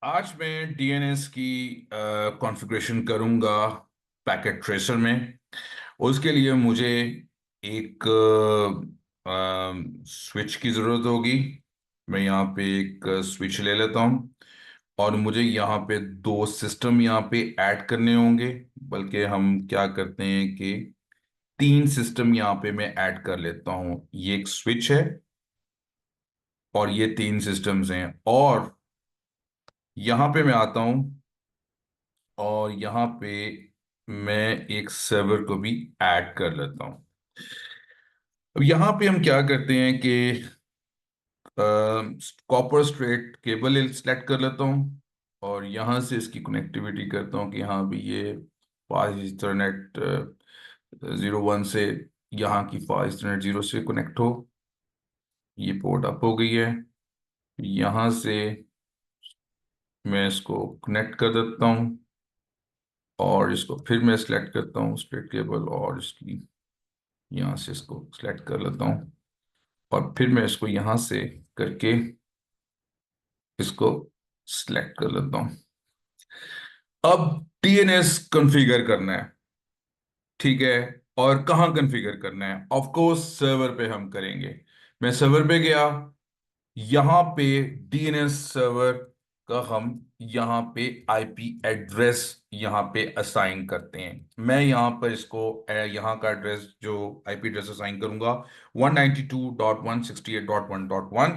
आज मैं डीएनएस की कॉन्फ़िगरेशन करूंगा पैकेट ट्रेसर में। उसके लिए मुझे एक स्विच की ज़रूरत होगी। मैं यहाँ पे एक स्विच ले लेता हूँ और मुझे यहाँ पे दो सिस्टम यहाँ पे ऐड करने होंगे। बल्कि हम क्या करते हैं कि तीन सिस्टम यहाँ पे मैं ऐड कर लेता हूँ। ये एक स्विच है और ये तीन सिस्टम्स हैं। और यहाँ पे मैं आता हूँ और यहाँ पे मैं एक सर्वर को भी ऐड कर लेता हूँ। अब यहाँ पे हम क्या करते हैं कि कॉपर स्ट्रेट केबल सेलेक्ट कर लेता हूँ और यहाँ से इसकी कनेक्टिविटी करता हूँ कि हाँ भी ये फास्ट इथरनेट 01 से यहाँ की फास्ट इथरनेट 0 से कनेक्ट हो। ये पोर्ट अप हो गई है। यहाँ से मैं इसको कनेक्ट कर देता हूँ और इसको फिर मैं सिलेक्ट करता हूँ स्ट्रेट केबल और इसकी यहाँ से इसको सिलेक्ट कर लेता हूँ और फिर मैं इसको यहाँ से करके इसको सिलेक्ट कर लेता हूँ। अब डीएनएस कॉन्फ़िगर करना है, ठीक है। और कहाँ कॉन्फ़िगर करना है? ऑफ कोर्स सर्वर पे हम करेंगे। मैं सर्वर पे गया, यहाँ पे डीएनएस सर्वर का हम यहाँ पे आईपी एड्रेस यहाँ पे असाइन करते हैं। मैं यहाँ पर इसको यहाँ का एड्रेस जो आईपी एड्रेस असाइन करूंगा 192.168.1.1।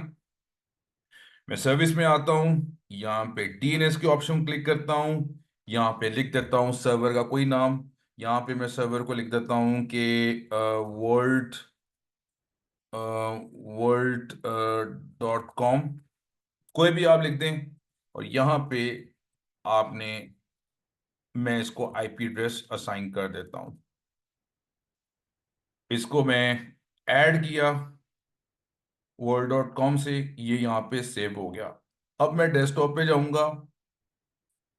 मैं सर्विस में आता हूँ, यहाँ पे डीएनएस के ऑप्शन क्लिक करता हूँ, यहाँ पे लिख देता हूँ सर्वर का कोई नाम। यहाँ पे मैं सर्वर को लिख देता हूँ कि वर्ल्ड world.com, कोई भी आप लिख दें। और यहाँ पे आपने मैं इसको आईपी एड्रेस असाइन कर देता हूँ। इसको मैं ऐड किया world.com से, ये यहाँ पे सेव हो गया। अब मैं डेस्कटॉप पे जाऊंगा,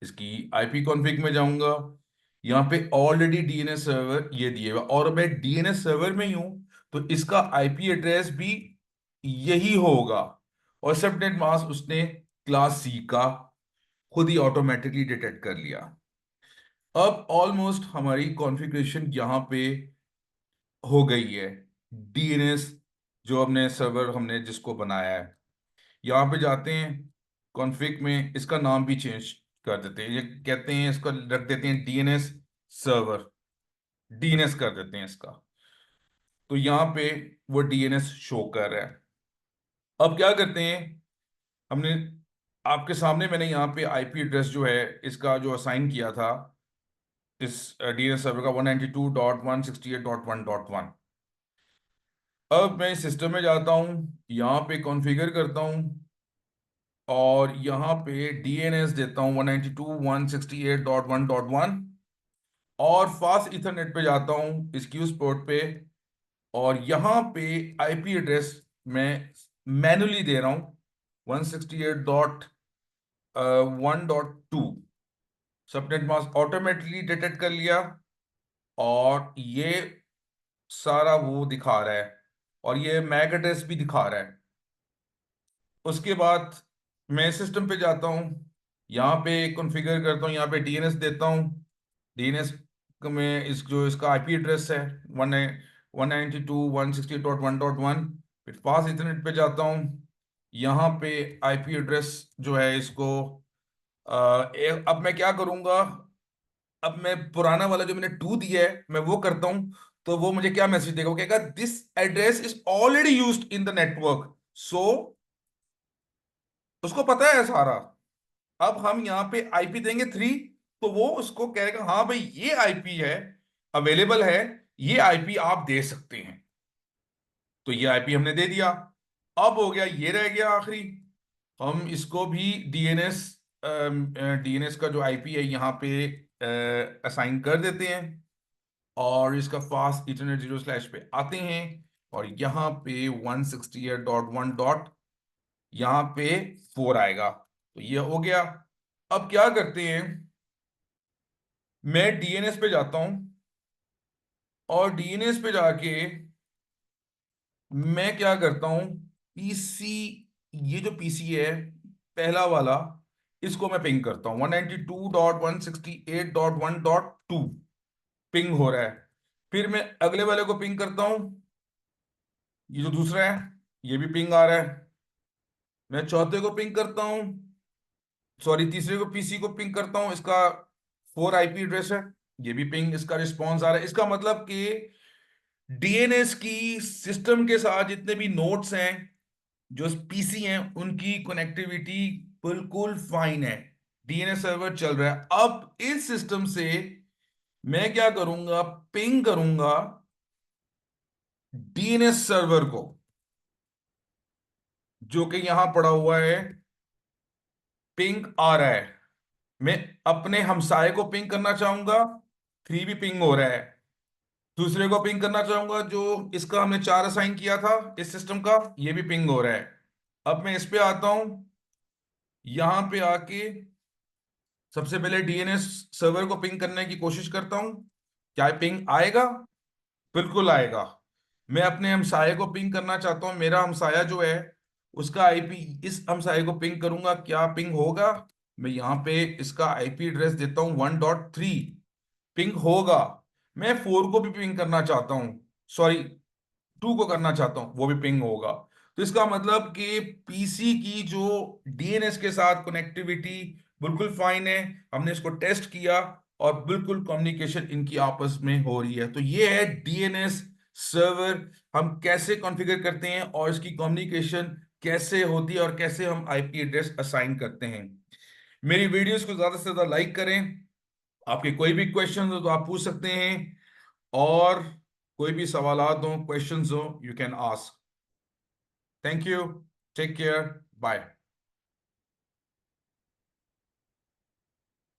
इसकी आईपी कॉन्फ़िग में जाऊंगा। यहाँ पे ऑलरेडी डीएनएस सर्वर ये दिए हुआ और मैं डीएनएस सर्वर में ही हूं, तो इसका आईपी एड्रेस भी यही होगा। और सबनेट मास्क उसने क्लास सी का खुद ही ऑटोमेटिकली डिटेक्ट कर लिया। अब ऑलमोस्ट हमारी कॉन्फ़िगरेशन यहाँ पे हो गई है। डीएनएस जो हमने सर्वर हमने जिसको बनाया है, यहाँ पे जाते हैं कॉन्फ़िग में, इसका नाम भी चेंज कर देते हैं। ये कहते हैं इसको रख देते हैं डीएनएस सर्वर, डीएनएस कर देते हैं इसका। तो यहाँ पे वो डीएनएस शो कर रहा है। अब क्या करते हैं, हमने आपके सामने मैंने यहाँ पे आईपी एड्रेस जो है इसका जो असाइन किया था इस डीएनएस सर्वर का 192.168.1.1। अब मैं सिस्टम में जाता हूँ, यहाँ पे कॉन्फ़िगर करता हूँ और यहाँ पे डीएनएस देता हूँ 192.168.1.1। और फास्ट इथरनेट पे जाता हूँ इसकी उस पोर्ट पे और यहाँ पे आईपी एड्रेस मैं मैनुअली दे रहा हूँ 168.1.2। सबनेट मास्क ऑटोमेटिकली डिटेक्ट कर लिया और ये सारा वो दिखा रहा है और ये मैक एड्रेस भी दिखा रहा है। उसके बाद मैं सिस्टम पे जाता हूँ, यहाँ पे कॉन्फ़िगर करता हूँ, यहाँ पे डीएनएस देता हूँ। डीएनएस में इस जो इसका आईपी एड्रेस है 192.168.1.1। फिर फास्ट इथरनेट पे जाता हूँ, यहाँ पे आईपी एड्रेस जो है इसको अब मैं क्या करूँगा, अब मैं पुराना वाला जो मैंने 2 दिया है मैं वो करता हूँ। तो वो मुझे क्या मैसेज देगा, वो कहेगा this address is already used in the network, so उसको पता है सारा। अब हम यहाँ पे आईपी देंगे 3, तो वो उसको कहेगा हाँ भाई ये आईपी है, अवेलेबल है, ये आईपी आप दे सकते हैं। तो ये आईपी हमने दे दिया। अब हो गया, ये रह गया आखिरी, हम इसको भी डीएनएस डीएनएस का जो आईपी है यहाँ पे असाइन कर देते हैं और इसका फास्ट इथरनेट 0 पे आते हैं और यहाँ पे 168.1 डॉट यहाँ पे 4 आएगा। तो ये हो गया। अब क्या करते हैं, मैं डीएनएस पे जाता हूं और डीएनएस पे जाके मैं क्या करता हूं, पीसी, ये जो पीसी है पहला वाला, इसको मैं पिंग करता हूँ 192.168.1.2 पिंग हो रहा है। फिर मैं अगले वाले को पिंग करता हूँ, ये जो दूसरा है ये भी पिंग आ रहा है। मैं चौथे को पिंग करता हूँ, सॉरी तीसरे को पीसी को पिंग करता हूँ, इसका 4 आईपी एड्रेस है, ये भी पिंग, इसका रिस्पॉन्स आ रहा है। इसका मतलब कि डीएनएस की सिस्टम के साथ जितने भी नोड्स हैं जो पीसी हैं उनकी कनेक्टिविटी बिल्कुल फाइन है, डीएनएस सर्वर चल रहा है। अब इस सिस्टम से मैं क्या करूंगा, पिंग करूंगा डीएनएस सर्वर को जो कि यहां पड़ा हुआ है, पिंग आ रहा है। मैं अपने हमसाए को पिंग करना चाहूंगा, 3 भी पिंग हो रहा है। दूसरे को पिंग करना चाहूंगा जो इसका हमने 4 असाइन किया था इस सिस्टम का, ये भी पिंग हो रहा है। अब मैं इस पे आता हूं, यहां पे आके सबसे पहले डीएनएस सर्वर को पिंग करने की कोशिश करता हूं। क्या पिंग आएगा? बिल्कुल आएगा। मैं अपने हमसाये को पिंग करना चाहता हूं, मेरा हमसाया जो है उसका आईपी, इस हमसाये को पिंग करूंगा, क्या पिंग होगा? मैं यहाँ पे इसका आईपी एड्रेस देता हूँ 1.3, पिंग होगा। मैं 4 को भी पिंग करना चाहता हूँ, सॉरी 2 को करना चाहता हूँ, वो भी पिंग होगा। तो इसका मतलब कि पीसी की जो डीएनएस के साथ कनेक्टिविटी बिल्कुल फाइन है, हमने इसको टेस्ट किया और बिल्कुल कम्युनिकेशन इनकी आपस में हो रही है। तो ये है डीएनएस सर्वर, हम कैसे कॉन्फ़िगर करते हैं और इसकी कम्युनिकेशन कैसे होती है और कैसे हम आईपी एड्रेस असाइन करते हैं। मेरी वीडियोस को ज्यादा से ज्यादा लाइक करें। आपके कोई भी क्वेश्चन हो तो आप पूछ सकते हैं, और कोई भी सवालात हो, क्वेश्चंस हो, you can ask. Thank you, take care, bye.